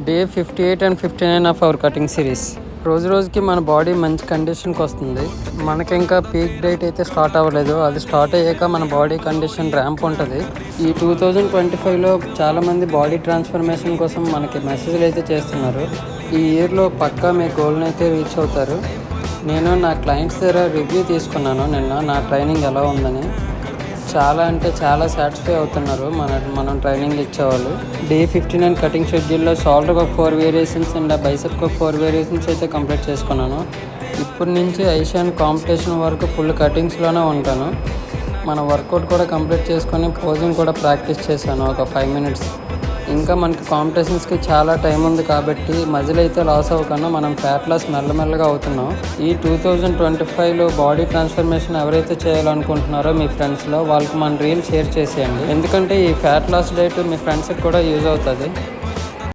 Day 58 and 59 of our cutting series. రోజు రోజుకి మన బాడీ మంచి కండిషన్కి వస్తుంది. మనకి ఇంకా పీక్ డేట్ అయితే స్టార్ట్ అవ్వలేదు. అది స్టార్ట్ అయ్యాక మన బాడీ కండిషన్ ర్యాంప్ ఉంటుంది. ఈ 2025లో చాలామంది బాడీ ట్రాన్స్ఫర్మేషన్ కోసం మనకి మెసేజ్లు అయితే చేస్తున్నారు. ఈ ఇయర్లో పక్కా మీ గోల్ని అయితే రీచ్ అవుతారు. నేను నా క్లయింట్స్ దగ్గర రివ్యూ తీసుకున్నాను నిన్న, నా ట్రైనింగ్ ఎలా ఉందని. చాలా సాటిస్ఫై అవుతున్నారు మనం ట్రైనింగ్ ఇచ్చేవాళ్ళు. డే 59 కటింగ్ షెడ్యూల్లో షోల్డర్కి ఒక 4 వేరియేషన్స్ అండ్ బైసెప్కి ఒక 4 వేరియేషన్స్ అయితే కంప్లీట్ చేసుకున్నాను. ఇప్పటి నుంచి ఏషియన్ కాంపిటీషన్ వరకు ఫుల్ కటింగ్స్లోనే ఉంటాను. మన వర్కౌట్ కూడా కంప్లీట్ చేసుకొని పోజింగ్ కూడా ప్రాక్టీస్ చేశాను ఒక 5 minutes. ఇంకా మనకి కాంపిటీషన్స్కి చాలా టైం ఉంది కాబట్టి మజిల్ అయితే లాస్ అవ్వకుండా మనం ఫ్యాట్ లాస్ మెల్లమెల్లగా అవుతున్నాం. ఈ 2025లో బాడీ ట్రాన్స్ఫర్మేషన్ ఎవరైతే చేయాలనుకుంటున్నారో మీ ఫ్రెండ్స్లో వాళ్ళకి మన రీల్ షేర్ చేసేయండి. ఎందుకంటే ఈ ఫ్యాట్ లాస్ డైట్ మీ ఫ్రెండ్స్కి కూడా యూజ్ అవుతుంది.